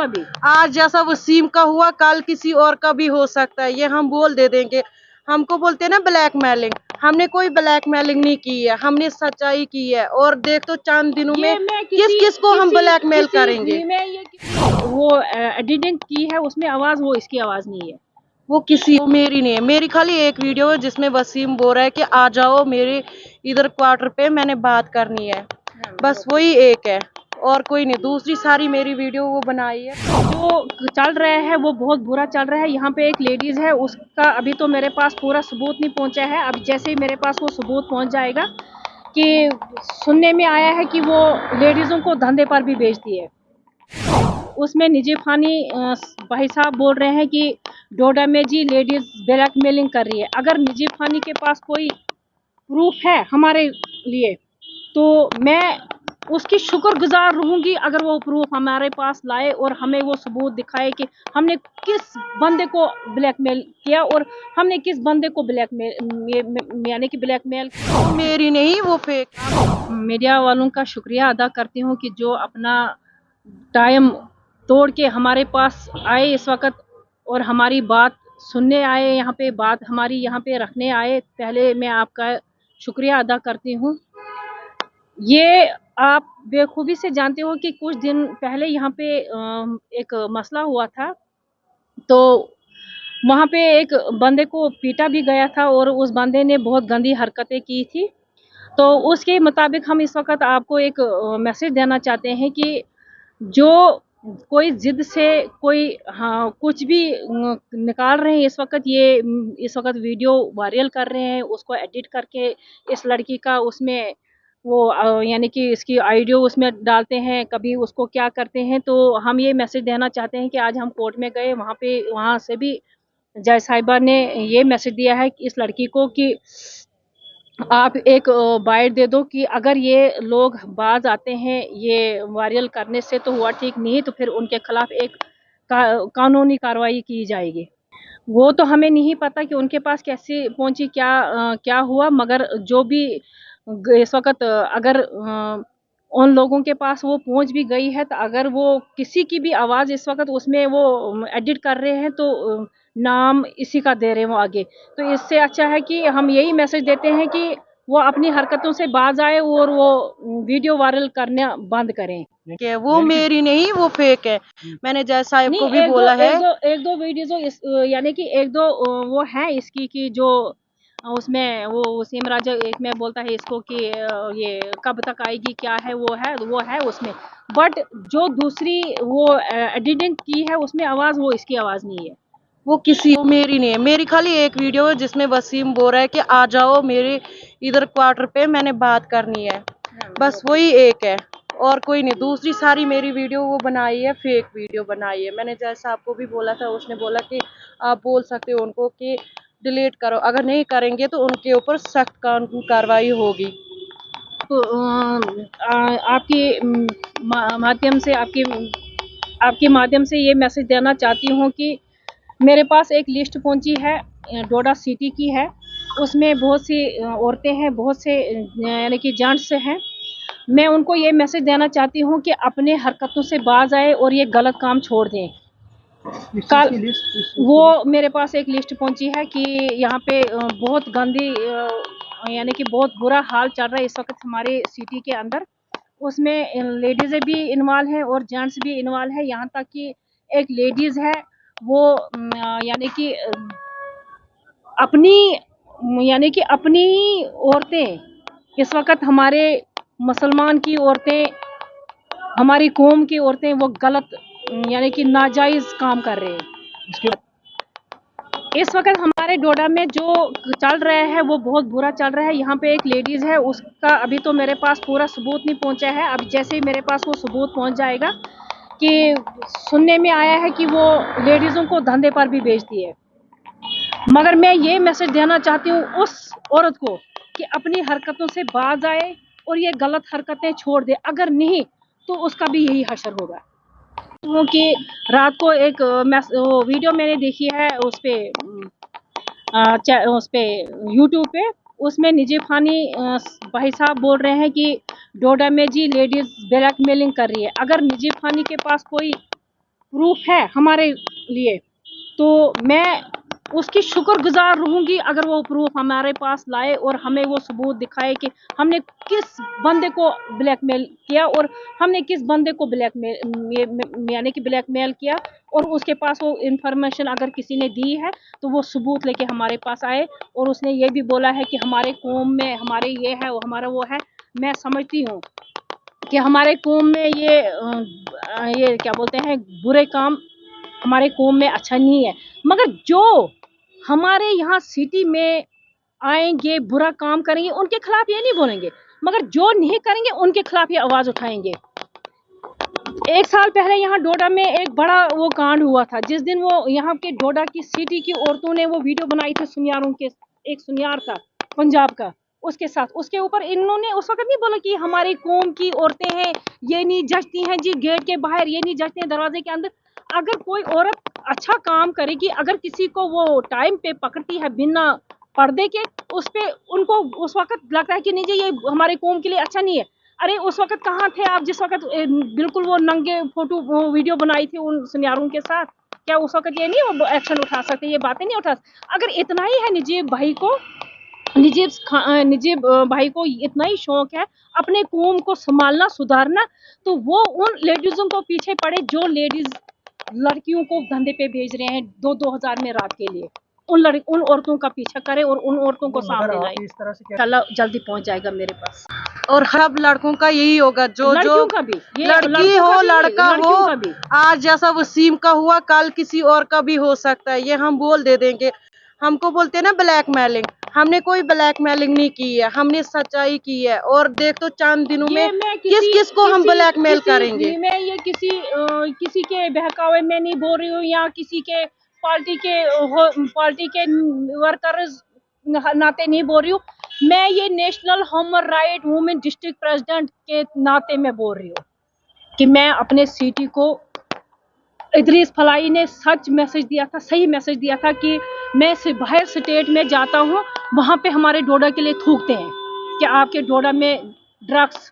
भी। आज जैसा वसीम का हुआ कल किसी और का भी हो सकता है, ये हम बोल दे देंगे। हमको बोलते हैं ना ब्लैकमेलिंग, हमने कोई ब्लैकमेलिंग नहीं की है, हमने सच्चाई की है। और देख तो चंद दिनों में किस किस को हम ब्लैकमेल करेंगे। वो एडिटिंग की है, उसमें आवाज वो इसकी आवाज नहीं है। वो किसी मेरी नहीं है, मेरी खाली एक वीडियो है जिसमें वसीम बोल रहा है कि आ जाओ मेरे इधर क्वार्टर पे, मैंने बात करनी है, बस वही एक है और कोई नहीं। दूसरी सारी मेरी वीडियो वो बनाई है। जो चल रहा है वो बहुत बुरा चल रहा है। यहाँ पे एक लेडीज है, उसका अभी तो मेरे पास पूरा सबूत नहीं पहुंचा है। अब जैसे ही मेरे पास वो सबूत पहुंच जाएगा, कि सुनने में आया है कि वो लेडीजों को धंधे पर भी बेचती है। उसमें निजी फानी भाई साहब बोल रहे हैं कि डोडा में जी लेडीज ब्लैकमेलिंग कर रही है। अगर निजी फानी के पास कोई प्रूफ है हमारे लिए, तो मैं उसकी शुक्रगुजार रहूंगी अगर वो प्रूफ हमारे पास लाए और हमें वो सबूत दिखाए कि हमने किस बंदे को ब्लैकमेल किया और हमने किस बंदे को ब्लैकमेल यानी कि ब्लैकमेल। मेरी नहीं, वो फेक। मीडिया वालों का शुक्रिया अदा करती हूँ कि जो अपना टाइम तोड़ के हमारे पास आए इस वक्त और हमारी बात सुनने आए, यहाँ पे बात हमारी यहाँ पे रखने आए। पहले मैं आपका शुक्रिया अदा करती हूँ। ये आप बेखूबी से जानते हो कि कुछ दिन पहले यहाँ पे एक मसला हुआ था, तो वहाँ पे एक बंदे को पीटा भी गया था और उस बंदे ने बहुत गंदी हरकतें की थी। तो उसके मुताबिक हम इस वक्त आपको एक मैसेज देना चाहते हैं कि जो कोई जिद से कोई कुछ भी निकाल रहे हैं इस वक्त, ये इस वक्त वीडियो वायरल कर रहे हैं, उसको एडिट करके इस लड़की का उसमें वो यानी कि इसकी ऑडियो उसमें डालते हैं, कभी उसको क्या करते हैं। तो हम ये मैसेज देना चाहते हैं कि आज हम कोर्ट में गए, वहाँ से भी जज साहिबा ने ये मैसेज दिया है कि इस लड़की को कि आप एक बाइट दे दो कि अगर ये लोग बाज आते हैं ये वायरल करने से तो हुआ ठीक, नहीं तो फिर उनके खिलाफ एक कानूनी कार्रवाई की जाएगी। वो तो हमें नहीं पता कि उनके पास कैसे पहुंची, क्या हुआ, मगर जो भी इस वक्त अगर उन लोगों के पास वो पहुंच भी गई है, तो अगर वो किसी की भी आवाज़ इस वक्त उसमें वो एडिट कर रहे हैं तो नाम इसी का दे रहे हैं वो आगे। तो इससे अच्छा है कि हम यही मैसेज देते हैं कि वो अपनी हरकतों से बाज आए और वो वीडियो वायरल करना बंद करें। कि वो मेरी नहीं, वो फेक है। मैंने जय साहिब को भी एक बोला है। एक दो वीडियो यानी कि एक दो वो है इसकी कि जो उसमें वो वसीम राजा एक में बोलता है इसको कि ये कब तक आएगी, क्या है वो है उसमें। बट जो दूसरी वो एडिटिंग की है उसमें आवाज़ वो इसकी आवाज़ नहीं है। वो किसी मेरी नहीं है, मेरी खाली एक वीडियो है जिसमें वसीम बोल रहा है कि आ जाओ मेरे इधर क्वार्टर पे, मैंने बात करनी है, बस वही एक है और कोई नहीं। दूसरी सारी मेरी वीडियो वो बनाई है, फेक वीडियो बनाई है। मैंने जैसा आपको भी बोला था, उसने बोला कि आप बोल सकते हो उनको कि डिलीट करो, अगर नहीं करेंगे तो उनके ऊपर सख्त कानूनी कार्रवाई होगी। तो आपके माध्यम से आपके माध्यम से ये मैसेज देना चाहती हूँ कि मेरे पास एक लिस्ट पहुंची है डोडा सिटी की है, उसमें बहुत सी औरतें हैं, बहुत से यानी कि जेंट्स हैं। मैं उनको ये मैसेज देना चाहती हूँ कि अपने हरकतों से बाज आए और ये गलत काम छोड़ दें। कल वो मेरे पास एक लिस्ट पहुंची है कि यहाँ पे बहुत गंदी यानी कि बहुत बुरा हाल चल रहा है इस वक्त हमारे सिटी के अंदर। उसमें लेडीज़ें भी इन्वॉल्व हैं और जेंट्स भी इन्वॉल्व है। यहाँ तक कि एक लेडीज़ है वो यानी कि अपनी ही औरतें इस वक्त हमारे मुसलमान की औरतें, हमारी कौम की औरतें वो गलत यानी कि नाजायज़ काम कर रहे हैं। इस वक्त हमारे डोडा में जो चल रहा है वो बहुत बुरा चल रहा है। यहाँ पे एक लेडीज़ है, उसका अभी तो मेरे पास पूरा सबूत नहीं पहुंचा है। अब जैसे ही मेरे पास वो सबूत पहुंच जाएगा, कि सुनने में आया है कि वो लेडीज़ों को धंधे पर भी बेचती है। मगर मैं ये मैसेज देना चाहती हूँ उस औरत को कि अपनी हरकतों से बाज आए और ये गलत हरकतें छोड़ दे, अगर नहीं तो उसका भी यही हशर होगा। कि रात को एक वो वीडियो मैंने देखी है उस पे यूट्यूब पे, उसमें निजी फानी भाई साहब बोल रहे हैं कि डोडा में जी लेडीज ब्लैकमेलिंग कर रही है। अगर निजी फानी के पास कोई प्रूफ है हमारे लिए, तो मैं उसकी शुक्रगुजार रहूंगी अगर वो प्रूफ हमारे पास लाए और हमें वो सबूत दिखाए कि हमने किस बंदे को ब्लैकमेल किया और हमने किस बंदे को ब्लैकमेल यानी कि ब्लैकमेल किया, और उसके पास वो इंफॉर्मेशन अगर किसी ने दी है तो वो सबूत लेके हमारे पास आए। और उसने ये भी बोला है कि हमारे कौम में हमारे ये है वो हमारा वो है। मैं समझती हूँ कि हमारे कौम में ये क्या बोलते हैं बुरे काम हमारे कौम में अच्छा नहीं है, मगर जो हमारे यहाँ सिटी में आएंगे बुरा काम करेंगे उनके खिलाफ ये नहीं बोलेंगे, मगर जो नहीं करेंगे उनके खिलाफ ये आवाज उठाएंगे। 1 साल पहले यहाँ डोडा में एक बड़ा वो कांड हुआ था, जिस दिन वो यहाँ के डोडा की सिटी की औरतों ने वो वीडियो बनाई थी सुनियारों के, एक सुनियार था पंजाब का, उसके साथ उसके ऊपर इन्होंने उस वक्त नहीं बोला कि हमारी कौम की औरतें हैं ये नहीं जचती हैं जी गेट के बाहर, ये नहीं जचती हैं दरवाजे के अंदर। अगर कोई औरत अच्छा काम करेगी, अगर किसी को वो टाइम पे पकड़ती है बिना पर्दे के, उस पे उनको उस वक्त लगता है कि नहीं जी ये हमारे कौम के लिए अच्छा नहीं है। अरे उस वक्त कहाँ थे आप जिस वक्त बिल्कुल वो नंगे फोटो वो वीडियो बनाई थी उन सुनियारों के साथ? क्या उस वक्त ये नहीं वो एक्शन उठा सकते, ये बातें नहीं उठा सकते? अगर इतना ही है नजीब भाई को इतना ही शौक है अपने कौम को संभालना सुधारना, तो वो उन लेडीजों को पीछे पड़े जो लेडीज लड़कियों को धंधे पे भेज रहे हैं 2-2 हज़ार में रात के लिए, उन औरतों का पीछा करे और उन औरतों को सामने लाए। इस तरह से इंशाल्लाह जल्दी पहुंच जाएगा मेरे पास। और सब लड़कों का यही होगा, जो लड़कियों का भी, लड़की हो लड़का हो, आज जैसा वसीम का हुआ कल किसी और का भी हो सकता है, ये हम बोल दे देंगे। हमको बोलते हैं ना ब्लैकमेलिंग, हमने कोई ब्लैकमेलिंग नहीं की है, हमने सच्चाई की है। और देख तो चंद दिनों में किस किस को हम ब्लैकमेल करेंगे। मैं ये किसी के बहकावे में नहीं बोल रही हूँ या किसी के पार्टी के वर्कर्स नाते नहीं बोल रही हूँ, मैं ये national human right women district president के नाते में बोल रही हूँ कि मैं अपने सिटी को इदरीस फलाई ने सच मैसेज दिया था, सही मैसेज दिया था कि मैं बाहर स्टेट में जाता हूँ, वहाँ पे हमारे डोडा के लिए थूकते हैं कि आपके डोडा में ड्रग्स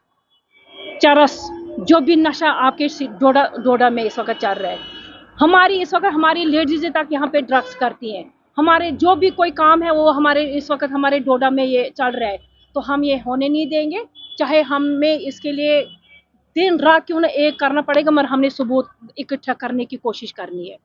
चरस जो भी नशा आपके डोडा में इस वक्त चल रहा है, हमारी लेडीज तक यहाँ पे ड्रग्स करती हैं, हमारे जो भी कोई काम है वो इस वक्त हमारे डोडा में ये चल रहा है, तो हम ये होने नहीं देंगे। चाहे हमें इसके लिए दिन रात क्यों ना एक करना पड़ेगा, मगर हमने सबूत इकट्ठा करने की कोशिश करनी है।